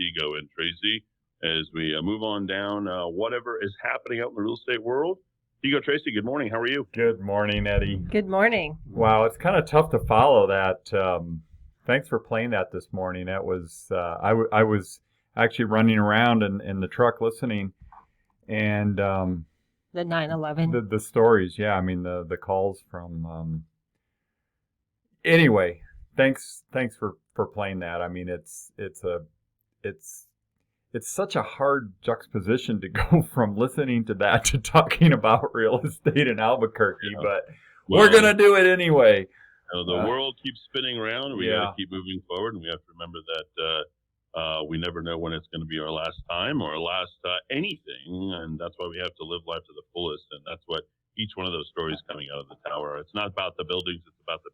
Tego and Tracy as we move on down whatever is happening out in the real estate world. Tego, Tracy, good morning. How are you? Good morning, Eddie. Good morning. Wow, it's kind of tough to follow that. Thanks for playing that this morning. That was I was actually running around in the truck listening, and The 9/11. the stories. Yeah, I mean the calls from. Anyway, thanks for playing that. I mean it's such a hard juxtaposition to go from listening to that to talking about real estate in Albuquerque, but we're gonna do it anyway. The world keeps spinning around. We got to Yeah. keep moving forward, and we have to remember that we never know when it's going to be our last time or our last anything, and that's why we have to live life to the fullest. And that's what each one of those stories coming out of the tower. It's not about the buildings; it's about the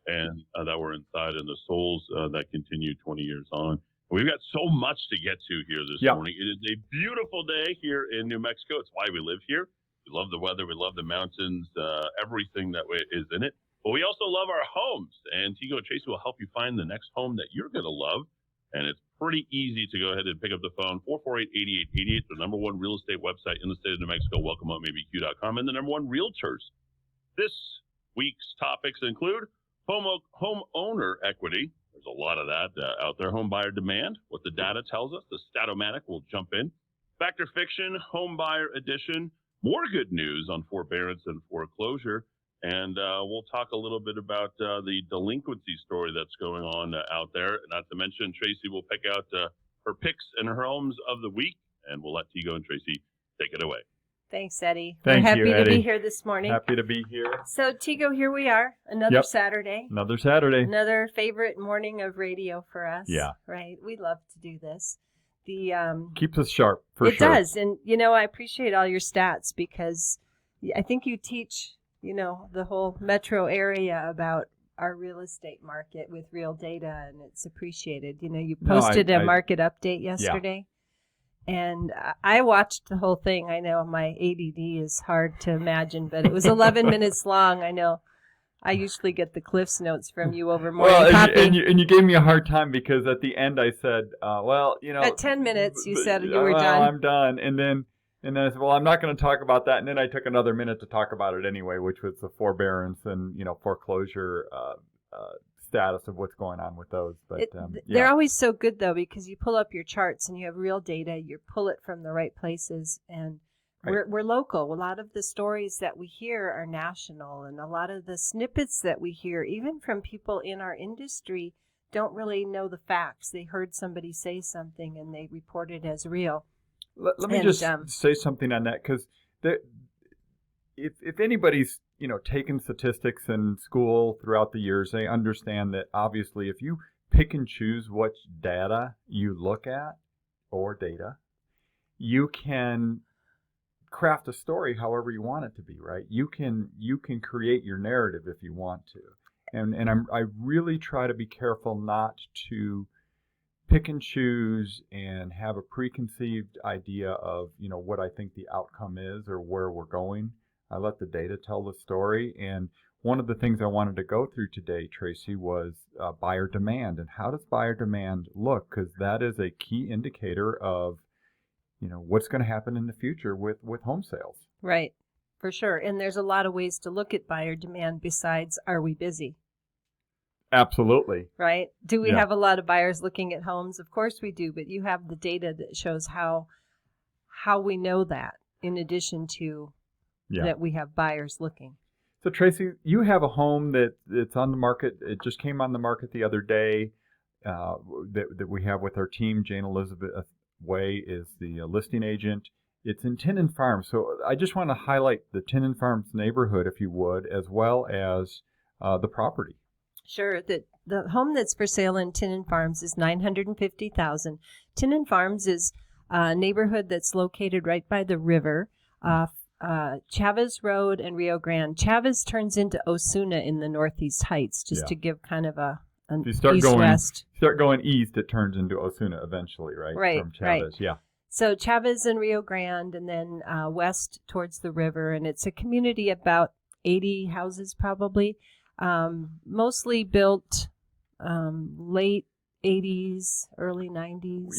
and that we're inside and the souls that continue 20 years on. We've got so much to get to here this morning. It is a beautiful day here in New Mexico. It's why we live here. We love the weather. We love the mountains, everything that is in it. But we also love our homes. And Tego and Tracy will help you find the next home that you're going to love. And it's pretty easy to go ahead and pick up the phone, 448-8888, the number one real estate website in the state of New Mexico, welcome@abq.com, and the number one realtors. This week's topics include homeowner equity. There's a lot of that out there. Home buyer demand, what the data tells us. The Statomatic will jump in. Fact or fiction, home buyer edition. More good news on forbearance and foreclosure. And we'll talk a little bit about the delinquency story that's going on out there. Not to mention, Tracy will pick out her picks and her homes of the week. And we'll let Tego and Tracy take it away. Thanks, Eddie. Thank We're you, happy to Eddie. be here this morning. Happy to be here. So, Tego, here we are. Another Saturday. Another Saturday. Another favorite morning of radio for us. Yeah. Right? We love to do this. Keeps us sharp, for it sure. It does. And, I appreciate all your stats because I think you teach, the whole metro area about our real estate market with real data, and it's appreciated. You posted a market update yesterday. Yeah. And I watched the whole thing. I know my ADD is hard to imagine, but it was 11 minutes long. I know I usually get the Cliff's Notes from you over morning coffee. And you gave me a hard time because at the end I said, at 10 minutes you said you were done. I'm done. And then I said, well, I'm not going to talk about that. And then I took another minute to talk about it anyway, which was the forbearance and, foreclosure status of what's going on with those. But they're always so good though, because you pull up your charts and you have real data, you pull it from the right places, and we're local. A lot of the stories that we hear are national, and a lot of the snippets that we hear, even from people in our industry, don't really know the facts. They heard somebody say something and they report it as real. Let me just say something on that, because if anybody's taken statistics in school throughout the years, they understand that obviously if you pick and choose which data you look at or data, you can craft a story however you want it to be, right? You can create your narrative if you want to. And I really try to be careful not to pick and choose and have a preconceived idea of, what I think the outcome is or where we're going. I let the data tell the story. And one of the things I wanted to go through today, Tracy, was buyer demand. And how does buyer demand look? Because that is a key indicator of, what's going to happen in the future with home sales. Right, for sure. And there's a lot of ways to look at buyer demand besides, are we busy? Absolutely. Right? Do we have a lot of buyers looking at homes? Of course we do, but you have the data that shows how we know that, in addition to that we have buyers looking. So Tracy, you have a home that's on the market. It just came on the market the other day that we have with our team. Jane Elizabeth Way is the listing agent. It's in Tinnen Farms. So I just want to highlight the Tinnen Farms neighborhood, if you would, as well as the property. Sure. The home that's for sale in Tinnen Farms is $950,000. Tinnen Farms is a neighborhood that's located right by the river, Chavez Road and Rio Grande. Chavez turns into Osuna in the Northeast Heights, just to give kind of an east-west. Start going east, it turns into Osuna eventually, right? Right, from Chavez, right. So Chavez and Rio Grande, and then west towards the river, and it's a community about 80 houses probably, mostly built late 80s, early 90s.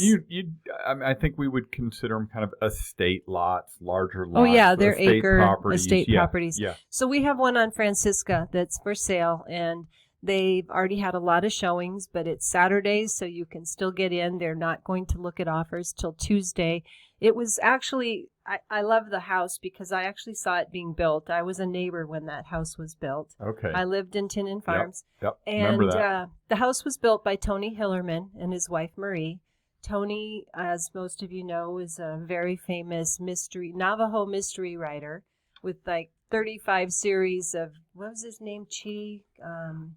I think we would consider them kind of estate lots, larger lots. Oh yeah, they're estate estate properties. Yeah. So we have one on Francisca that's for sale, and they've already had a lot of showings, but it's Saturdays, so you can still get in. They're not going to look at offers till Tuesday. It was actually, I love the house because I actually saw it being built. I was a neighbor when that house was built. Okay. I lived in Tinnon Farms. Yep. And Remember that. The house was built by Tony Hillerman and his wife Marie. Tony, as most of you know, is a very famous Navajo mystery writer with like 35 series of, what was his name?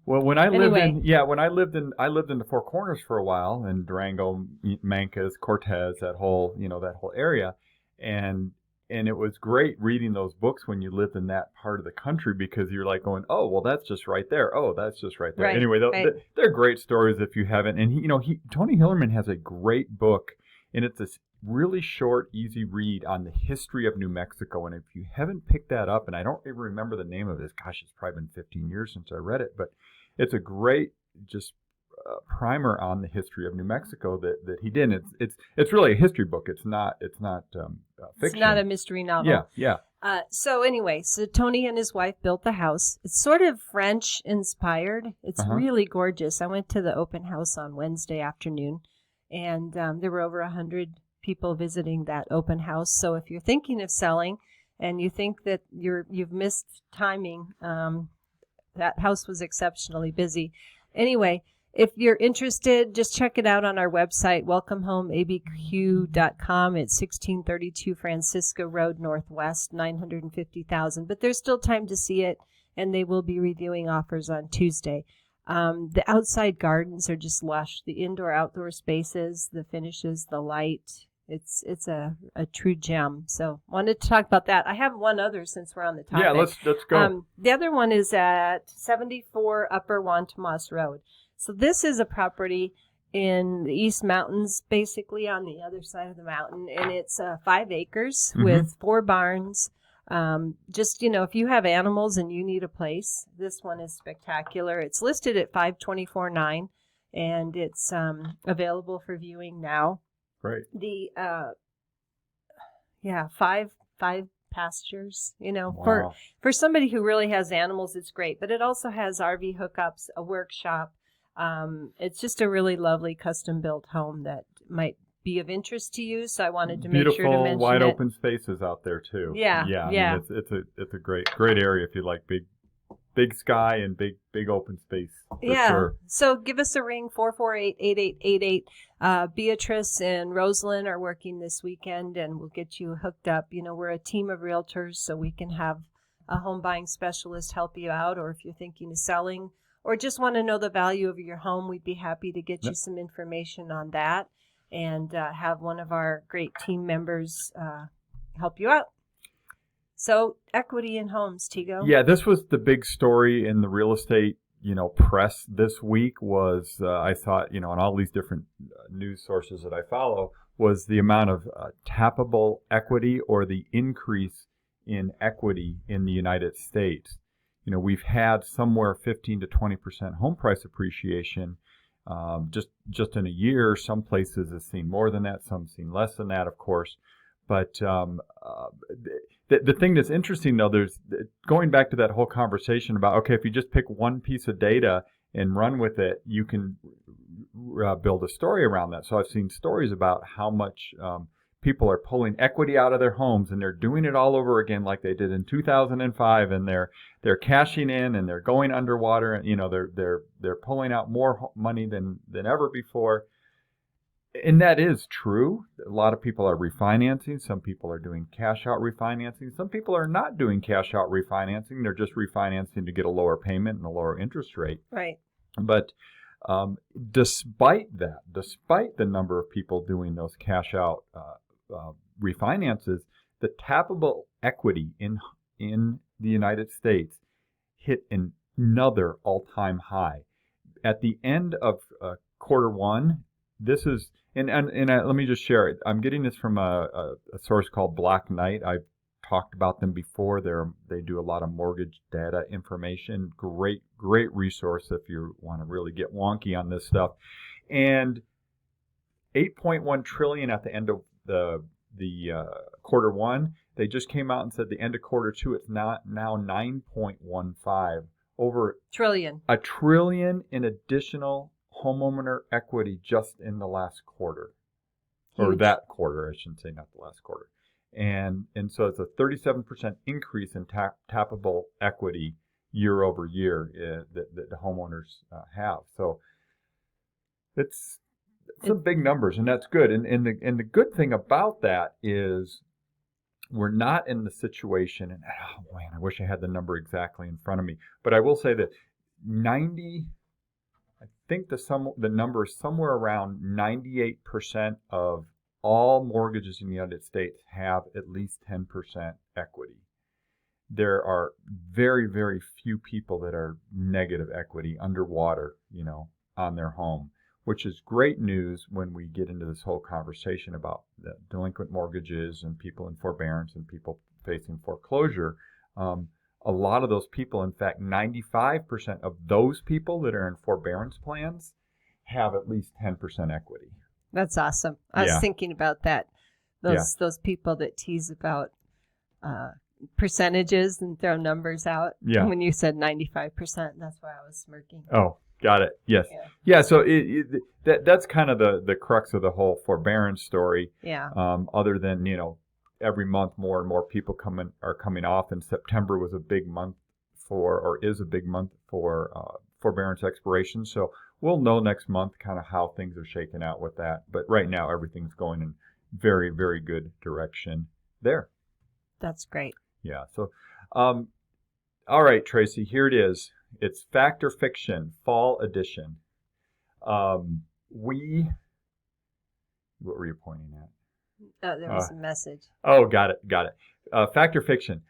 Well, when I lived in the Four Corners for a while, in Durango, Mancos, Cortez, that whole area, and it was great reading those books when you lived in that part of the country, because you're like going, oh, well, that's just right there. Oh, that's just right there. Right, anyway, right. They're great stories if you haven't. And Tony Hillerman has a great book, and it's this really short, easy read on the history of New Mexico. And if you haven't picked that up, and I don't even remember the name of this, gosh, it's probably been 15 years since I read it, but it's a great primer on the history of New Mexico that he did. And it's really a history book. It's not fiction. It's not a mystery novel. Yeah. So Tony and his wife built the house. It's sort of French inspired. It's really gorgeous. I went to the open house on Wednesday afternoon, and there were over 100 people visiting that open house. So if you're thinking of selling and you think that you've missed timing, that house was exceptionally busy. Anyway, if you're interested, just check it out on our website, welcomehomeabq.com. It's 1632 Francisco Road Northwest, $950,000. But there's still time to see it, and they will be reviewing offers on Tuesday. The outside gardens are just lush. The indoor-outdoor spaces, the finishes, the light. It's a true gem. So wanted to talk about that. I have one other since we're on the topic. Yeah, let's go. The other one is at 74 Upper Wantamas Road. So this is a property in the East Mountains, basically on the other side of the mountain, and it's 5 acres with 4 barns. If you have animals and you need a place, this one is spectacular. It's listed at $524,900, and it's available for viewing now. Right. The 5 pastures. Wow. For somebody who really has animals, it's great. But it also has RV hookups, a workshop. It's just a really lovely custom-built home that might be of interest to you. So I wanted to make sure to mention beautiful, wide open spaces out there too. Yeah. I mean, it's a great area if you like big sky and big open space. Yeah. Sure. So give us a ring, 448-8888. Beatrice and Rosalind are working this weekend, and we'll get you hooked up. We're a team of realtors, so we can have a home buying specialist help you out, or if you're thinking of selling or just want to know the value of your home, we'd be happy to get you some information on that and have one of our great team members help you out. So equity in homes, Tego. Yeah, this was the big story in the real estate, press this week was, I thought, on all these different news sources that I follow, was the amount of tappable equity or the increase in equity in the United States. We've had somewhere 15 to 20% home price appreciation just in a year. Some places have seen more than that, some seen less than that, of course. But the thing that's interesting, though, there's going back to that whole conversation about, okay, if you just pick one piece of data and run with it, you can build a story around that. So I've seen stories about how much people are pulling equity out of their homes, and they're doing it all over again like they did in 2005, and they're cashing in and they're going underwater, and they're pulling out more money than ever before. And that is true. A lot of people are refinancing. Some people are doing cash out refinancing. Some people are not doing cash out refinancing. They're just refinancing to get a lower payment and a lower interest rate. Right. But despite the number of people doing those cash out refinances, the tappable equity in the United States hit another all-time high. At the end of quarter one, this is, and let me just share it. I'm getting this from a source called Black Knight. I've talked about them before. They do a lot of mortgage data information. Great resource if you want to really get wonky on this stuff. And 8.1 trillion at the end of the quarter one. They just came out and said the end of quarter two, it's now 9.15, over Trillion. $1 trillion in additional homeowner equity just in the last quarter. Or Huge. that quarter, I shouldn't say, not the last quarter. And so it's a 37% increase in tappable equity year over year that the homeowners have. So it's some big numbers, and that's good. And the good thing about that is we're not in the situation, and oh man, I wish I had the number exactly in front of me, but I will say that I think the number is somewhere around 98% of all mortgages in the United States have at least 10% equity. There are very, very few people that are negative equity, underwater, on their home, which is great news when we get into this whole conversation about the delinquent mortgages and people in forbearance and people facing foreclosure. A lot of those people, in fact, 95% of those people that are in forbearance plans have at least 10% equity. That's awesome. I was thinking about that. Those people that tease about percentages and throw numbers out. Yeah. When you said 95%, that's why I was smirking. Oh, got it. Yes. Yeah. So that's kind of the crux of the whole forbearance story. Yeah. Other than every month more and more people are coming off, and September was a big month is a big month for forbearance expiration. So we'll know next month kind of how things are shaking out with that. But right now everything's going in very, very good direction there. That's great. Yeah. So, all right, Tracy, here it is. It's Fact or Fiction, Fall Edition. What were you pointing at? Oh, there was a message. Oh, got it. Fact or Fiction?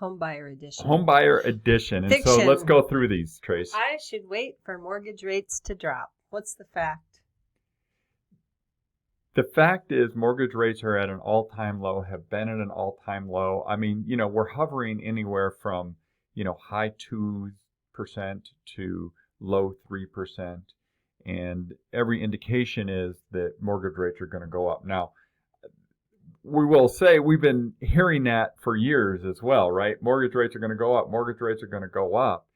Homebuyer edition. Homebuyer edition. And Fiction. So let's go through these, Trace. I should wait for mortgage rates to drop. What's the fact? The fact is mortgage rates are at an all-time low, have been at an all-time low. I mean, we're hovering anywhere from, high 2% to low 3%. And every indication is that mortgage rates are going to go up. Now, we will say we've been hearing that for years as well, right? Mortgage rates are going to go up. Mortgage rates are going to go up.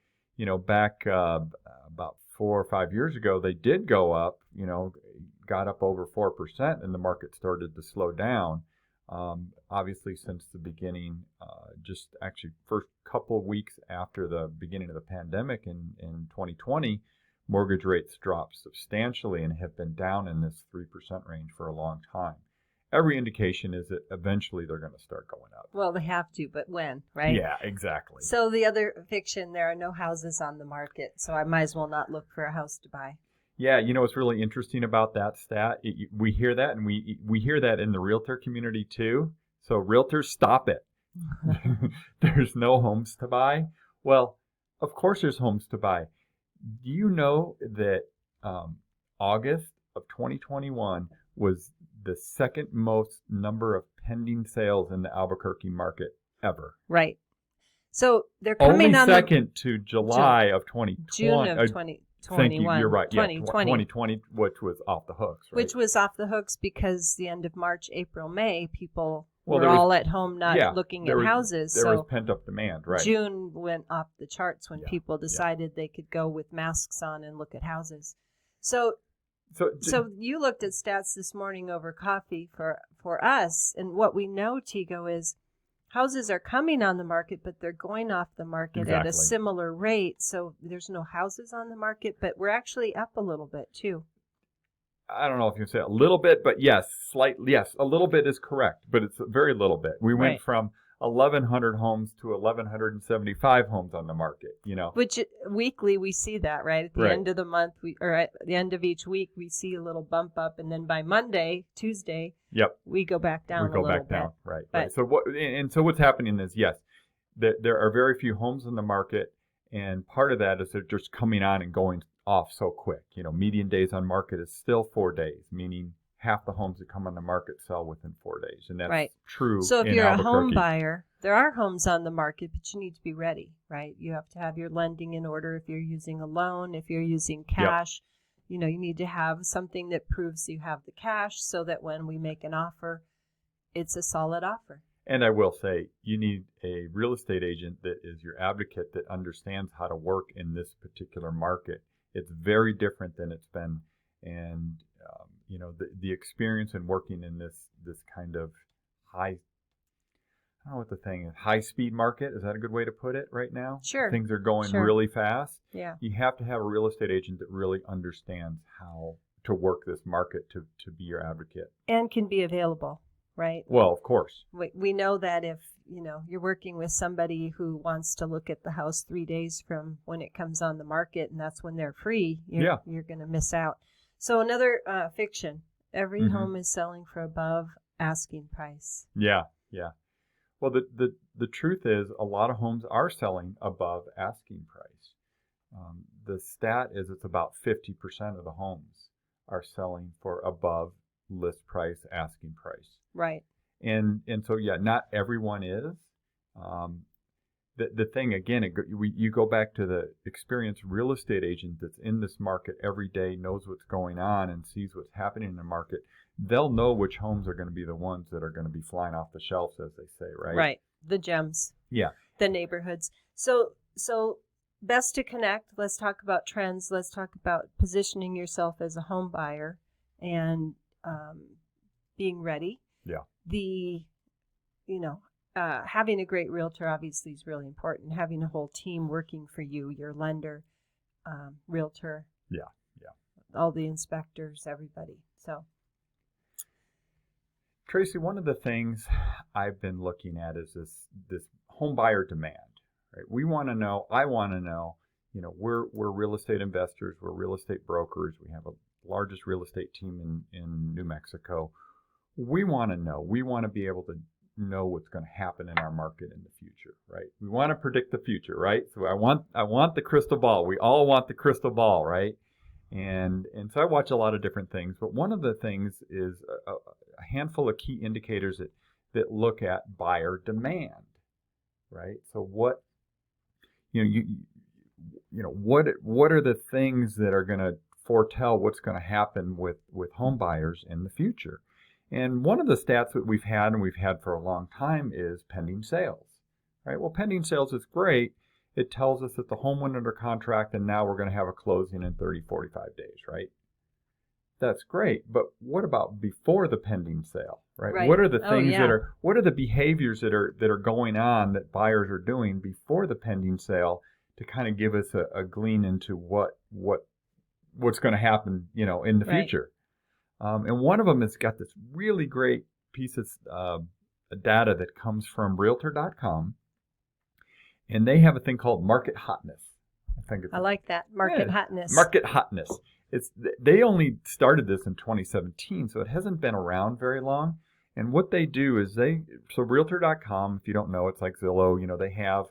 Back about 4 or 5 years ago, they did go up, got up over 4%, and the market started to slow down. Obviously, since the beginning, just actually first couple of weeks after the beginning of the pandemic in 2020, mortgage rates dropped substantially and have been down in this 3% range for a long time. Every indication is that eventually they're going to start going up. Well, they have to, but when, right? Yeah, exactly. So the other fiction, there are no houses on the market, so I might as well not look for a house to buy. Yeah, what's really interesting about that stat, we hear that, and we hear that in the realtor community too. So realtors, stop it. There's no homes to buy. Well, of course there's homes to buy. Do you know that August of 2021 was the second most number of pending sales in the Albuquerque market ever? Right. So they're coming only on second to July of 2020. June of 2021. Thank you. You're right. 2020. 2020, which was off the hooks, right? Which was off the hooks because the end of March, April, May, people were there was- all at home not looking at houses. There so was pent-up demand, right? June went off the charts when people decided they could go with masks on and look at houses. So you looked at stats this morning over coffee for us, and what we know, Tego, is houses are coming on the market, but they're going off the market at a similar rate. So there's no houses on the market, but we're actually up a little bit too. I don't know if you can say a little bit, but yes, slightly. Yes, a little bit is correct, but it's a very little bit. We went from 1,100 homes to 1,175 homes on the market, Which weekly we see that, right? At the end of the month, or at the end of each week, we see a little bump up, and then by Tuesday, we go back down. Right. So what's happening is there are very few homes in the market, and part of that is they're just coming on and going off so quick. Median days on market is still 4 days, meaning half the homes that come on the market sell within 4 days, and that's Right. true. So if in you're a home Albuquerque. buyer, there are homes on the market, but you need to be ready, right? You have to have your lending in order if you're using a loan, if you're using cash. You know, you need to have something that proves you have the cash so that when we make an offer, it's a solid offer. And I will say, you need a real estate agent that is your advocate, that understands how to work in this particular market. It's very different than it's been. And, you know, the experience in working in this kind of high, I don't know what the thing is, high-speed market, is that a good way to put it right now? Sure. Things are going Sure. really fast. Yeah. You have to have a real estate agent that really understands how to work this market to be your advocate. And can be available, right? Well, of course. We know that if, you know, you're working with somebody who wants to look at the house 3 days from when it comes on the market, and that's when they're free, you're going to miss out. So another fiction, every Mhm. home is selling for above asking price. Yeah, yeah. Well, the truth is, a lot of homes are selling above asking price. The stat is it's about 50% of the homes are selling for above list price, asking price. Right. And so, yeah, not everyone is. The thing, again, you go back to the experienced real estate agent that's in this market every day, knows what's going on and sees what's happening in the market. They'll know which homes are going to be the ones that are going to be flying off the shelves, as they say, right? Right. The gems. Yeah. The neighborhoods. So best to connect. Let's talk about trends. Let's talk about positioning yourself as a home buyer and being ready. Yeah. Having a great realtor obviously is really important. Having a whole team working for you, your lender, realtor. Yeah. All the inspectors, everybody. So. Tracy, one of the things I've been looking at is this home buyer demand. Right? I want to know, you know, we're real estate investors, we're real estate brokers, we have a largest real estate team in New Mexico. We want to know, we want to be able to know what's going to happen in our market in the future, right? We want to predict the future, right? So I want the crystal ball. We all want the crystal ball, right? And so I watch a lot of different things, but one of the things is a handful of key indicators that look at buyer demand, right? So what are the things that are going to foretell what's going to happen with home buyers in the future? And one of the stats that we've had for a long time is pending sales, right? Well, pending sales is great. It tells us that the home went under contract and now we're going to have a closing in 30, 45 days, right? That's great. But what about before the pending sale, right? What are the things what are the behaviors that are going on that buyers are doing before the pending sale to kind of give us a glean into what's going to happen, you know, in the future? And one of them has got this really great piece of data that comes from Realtor.com, and they have a thing called market hotness. I like that, market hotness. Market hotness. They only started this in 2017, so it hasn't been around very long. And what they do is so Realtor.com, if you don't know, it's like Zillow. You know, they have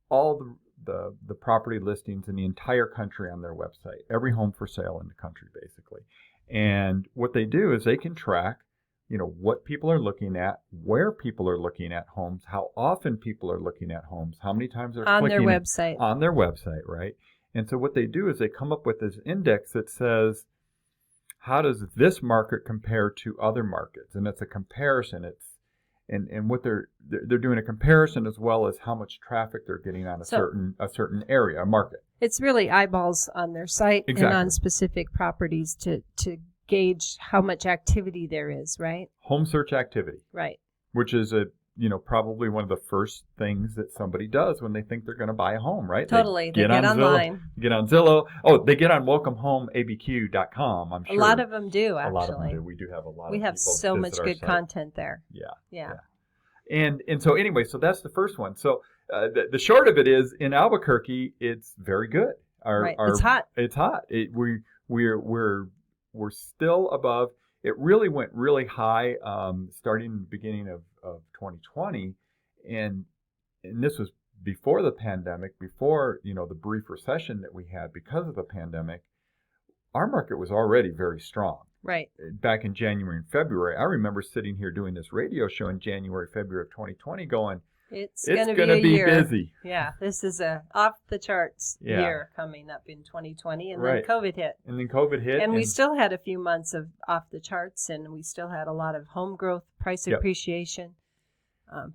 all the property listings in the entire country on their website. Every home for sale in the country, basically. And what they do is they can track, you know, what people are looking at, where people are looking at homes, how often people are looking at homes, how many times they're on clicking their website. On their website, right? And so what they do is they come up with this index that says, how does this market compare to other markets? And it's a comparison. And what they're doing a comparison as well as how much traffic they're getting on a certain area, a market. It's really eyeballs on their site and on specific properties to gauge how much activity there is, right? Home search activity. Right. Which is probably one of the first things that somebody does when they think they're going to buy a home, right? Totally. They get online. Get on Zillow. Oh, they get on welcomehomeabq.com, I'm sure. A lot of them do, actually. A lot of them do. We do have a lot of people. We have so much good content there. Yeah. And so anyway, so that's the first one. So the short of it is, in Albuquerque, it's very good. It's hot. It's hot. We're still above. It really went really high starting in the beginning of 2020, and this was before the pandemic, before the brief recession that we had because of the pandemic. Our market was already very strong. Right. back in January and February. I remember sitting here doing this radio show in January, February of 2020 going, It's it's going going to to be be a year. busy. Yeah, this is a off the charts Yeah. year coming up in 2020, and Right. then COVID hit. And then COVID hit. And we still had a few months of off the charts, and we still had a lot of home growth, price Yep. appreciation.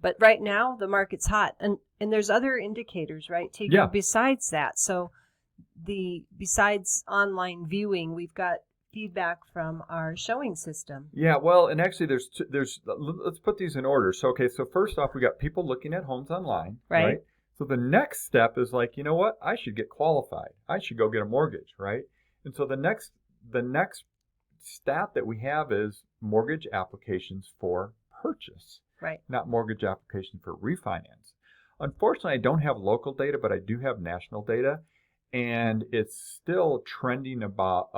But right now, the market's hot. And there's other indicators, right, Tego, Yeah. besides that. So besides online viewing, we've got feedback from our showing system. Yeah, well, and actually let's put these in order. So, okay, so first off, we got people looking at homes online, Right. So the next step is like, you know what? I should get qualified. I should go get a mortgage, right? And so the next stat that we have is mortgage applications for purchase, Right. not mortgage application for refinance. Unfortunately, I don't have local data, but I do have national data, and it's still trending above,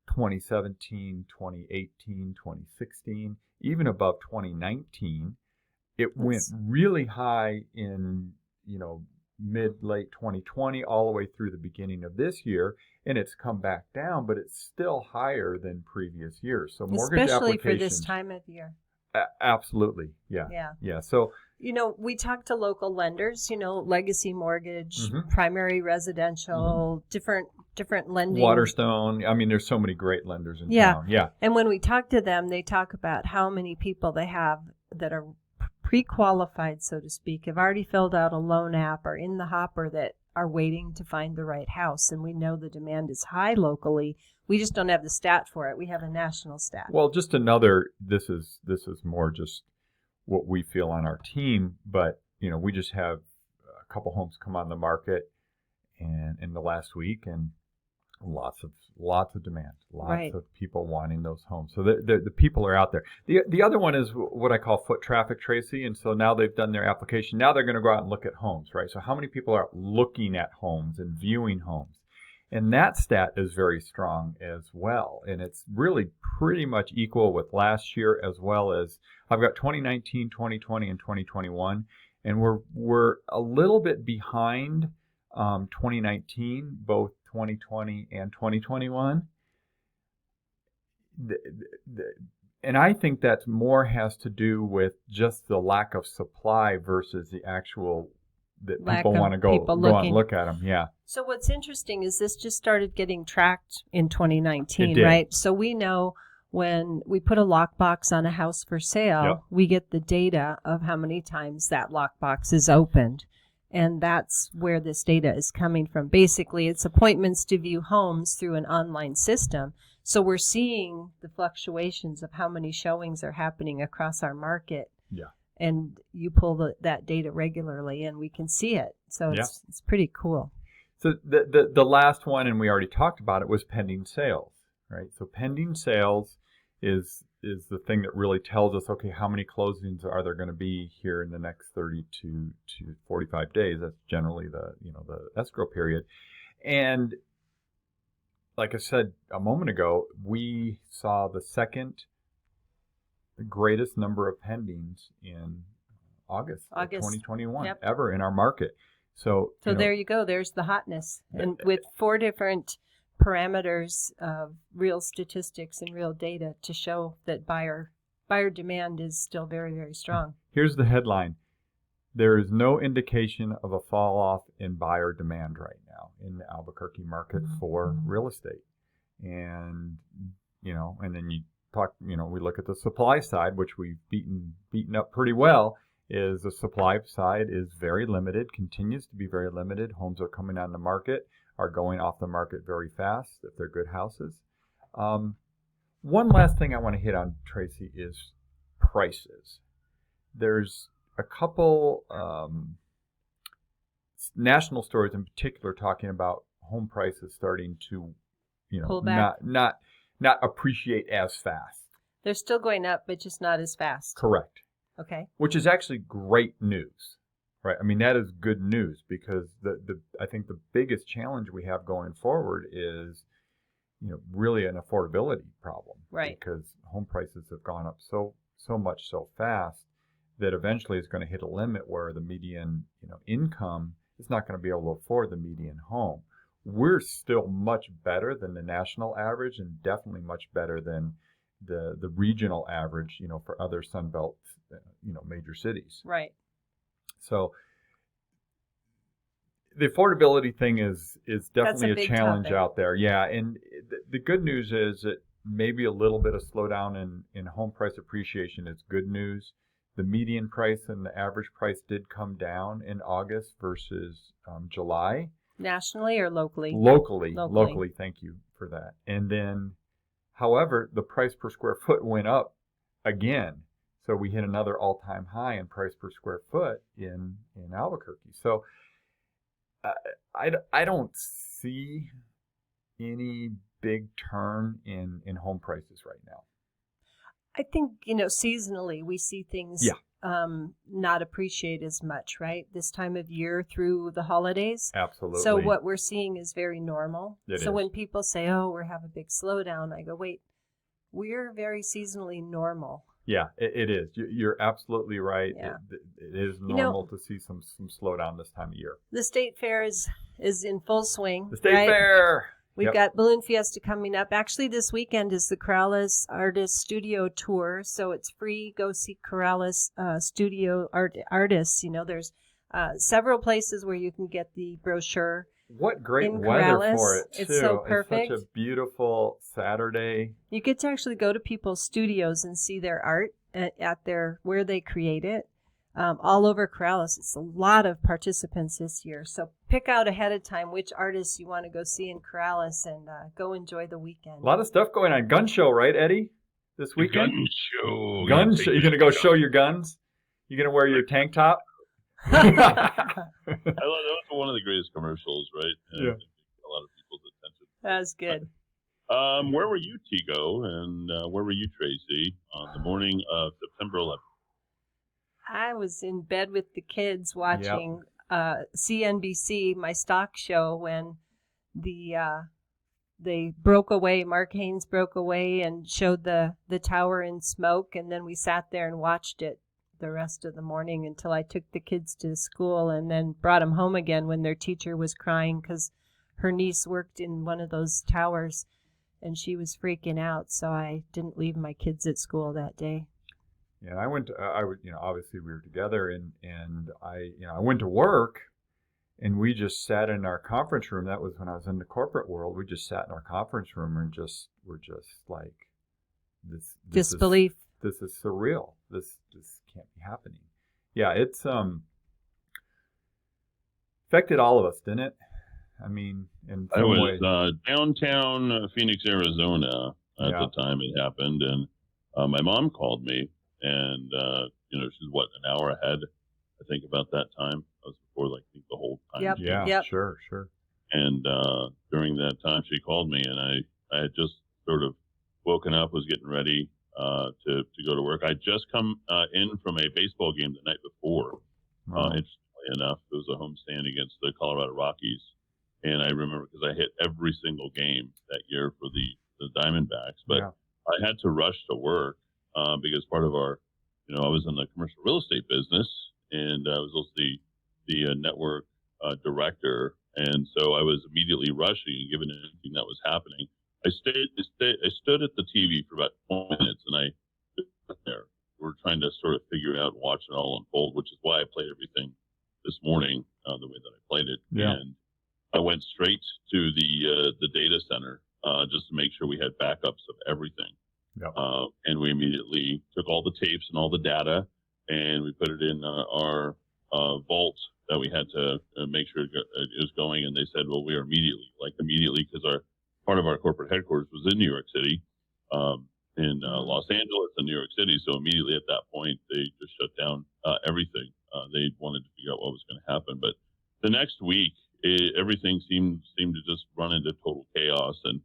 2017, 2018, 2016, even above 2019. It went really high in, mid-late 2020 all the way through the beginning of this year, and it's come back down, but it's still higher than previous years. So mortgage Especially for applications, this time of year. Absolutely, yeah. Yeah. So We talk to local lenders, legacy mortgage, Mhm. primary residential, different lending. Waterstone. I mean, there's so many great lenders in Yeah. town. Yeah. And when we talk to them, they talk about how many people they have that are pre-qualified, so to speak, have already filled out a loan app or in the hopper that are waiting to find the right house. And we know the demand is high locally. We just don't have the stat for it. We have a national stat. Well, just this is more just what we feel on our team, but we just have a couple homes come on the market and in the last week, and lots of demand, Right. of people wanting those homes. So the people are out there. The other one is what I call foot traffic, Tracy, and so now they've done their application. Now they're going to go out and look at homes, right? So how many people are looking at homes and viewing homes? And that stat is very strong as well. And it's really pretty much equal with last year, as well as I've got 2019, 2020, and 2021. And we're a little bit behind 2019, both 2020 and 2021. And I think that more has to do with just the lack of supply versus the actual that Lack people of want to go people out looking. and look at them. Yeah. So what's interesting is this just started getting tracked in 2019, It did. right? So we know when we put a lockbox on a house for sale, Yep. we get the data of how many times that lockbox is opened. And that's where this data is coming from. Basically, it's appointments to view homes through an online system. So we're seeing the fluctuations of how many showings are happening across our market. Yeah. And you pull that data regularly, and we can see it. So it's pretty cool. So the last one, and we already talked about it, was pending sales, right? So pending sales is the thing that really tells us, okay, how many closings are there going to be here in the next 32 to 45 days? That's generally the escrow period. And like I said a moment ago, we saw the second greatest number of pendings in August. Of 2021 Yep. ever in our market. So there you go. There's the hotness. And with 4 different parameters of real statistics and real data to show that buyer demand is still very, very strong. Here's the headline. There is no indication of a fall off in buyer demand right now in the Albuquerque market for real estate. And and then you talk, we look at the supply side, which we've beaten up pretty well. Is the supply side is very limited, continues to be very limited. Homes are coming on the market, are going off the market very fast if they're good houses. One last thing I want to hit on, Tracy, is prices. There's a couple national stories in particular talking about home prices starting to, Pull back. not appreciate as fast. They're still going up, but just not as fast. Correct. Okay. Which is actually great news, right? I mean, that is good news because I think the biggest challenge we have going forward is, really an affordability problem. Right. Because home prices have gone up so much so fast that eventually it's going to hit a limit where the median, income is not going to be able to afford the median home. we're still much better than the national average, and definitely much better than the regional average, for other Sunbelt, major cities. Right. So the affordability thing is definitely a big challenge topic. out there. Yeah, and the good news is that maybe a little bit of slowdown in home price appreciation is good news. The median price and the average price did come down in August versus July. Nationally or locally? Locally. Thank you for that. And then, however, the price per square foot went up again. So we hit another all-time high in price per square foot in Albuquerque. So I don't see any big turn in home prices right now. I think, seasonally we see things not appreciate as much, right? This time of year through the holidays. Absolutely. So what we're seeing is very normal. It so is. when people say, oh, we're having a big slowdown, I go, wait, we're very seasonally normal. Yeah, it is. You're absolutely right. Yeah. It is normal to see some slowdown this time of year. The State Fair is in full swing. The State right? Fair. We've got Balloon Fiesta coming up. Actually, this weekend is the Corrales Artist Studio Tour, so it's free. Go see Corrales Studio artists. There's several places where you can get the brochure. What great in weather Corrales. for it, too. It's so perfect. It's such a beautiful Saturday. You get to actually go to people's studios and see their art at where they create it. All over Corrales. It's a lot of participants this year. So pick out ahead of time which artists you want to go see in Corrales and go enjoy the weekend. A lot of stuff going on. Gun show, right, Eddie? This weekend? Gun show. Gun show. You're going to go show your guns? You're going to wear your tank top? I love that. Was one of the greatest commercials, right? Yeah. I think a lot of people's attention. That's good. Where were you, Tego, and where were you, Tracy, on the morning of September 11th? I was in bed with the kids watching CNBC, my stock show, when they broke away. Mark Haynes broke away and showed the tower in smoke, and then we sat there and watched it the rest of the morning until I took the kids to school and then brought them home again when their teacher was crying because her niece worked in one of those towers and she was freaking out. So I didn't leave my kids at school that day. Yeah, I went. Obviously we were together, and I went to work, and we just sat in our conference room. That was when I was in the corporate world. We just sat in our conference room and we're just like, this disbelief. This is surreal. This can't be happening. Yeah, it's affected all of us, didn't it? I mean, in some ways. I was downtown Phoenix, Arizona at the time it happened, and my mom called me. And, she's an hour ahead, I think, about that time. That was before, the whole time. Yep. Yeah, yep. Sure. And during that time, she called me, and I had just sort of woken up, was getting ready to go to work. I'd just come in from a baseball game the night before. Interestingly enough, it was a homestand against the Colorado Rockies. And I remember because I hit every single game that year for the Diamondbacks. But I had to rush to work. Because part of our, I was in the commercial real estate business, and I was also the network director, and so I was immediately rushing and given anything that was happening. I stood at the TV for about 20 minutes, and I stood there. We're trying to sort of figure out and watch it all unfold, which is why I played everything this morning the way that I played it. Yeah. And I went straight to the data center just to make sure we had backups of everything. Yep. And we immediately took all the tapes and all the data, and we put it in our vault that we had to make sure it was going. And they said, well, we are immediately, because part of our corporate headquarters was in New York City, in Los Angeles and New York City. So immediately at that point, they just shut down everything. They wanted to figure out what was going to happen. But the next week, everything seemed to just run into total chaos. And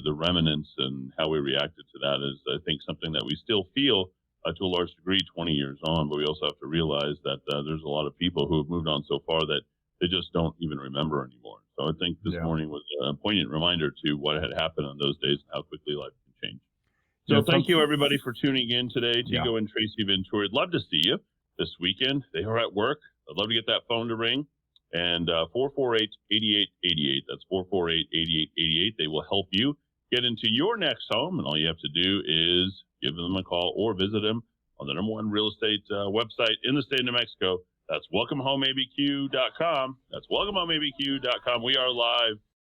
the remnants and how we reacted to that is, I think, something that we still feel to a large degree 20 years on, but we also have to realize that there's a lot of people who have moved on so far that they just don't even remember anymore. So I think this morning was a poignant reminder to what had happened on those days and how quickly life can change. So thank you, everybody, for tuning in today. Tego and Tracy Venturi. I'd love to see you this weekend. They are at work. I'd love to get that phone to ring. and 448-8888. That's 448-8888. They will help you get into your next home, and all you have to do is give them a call or visit them on the #1 real estate website in the state of New Mexico. That's welcomehomeabq.com. That's welcomehomeabq.com. We are live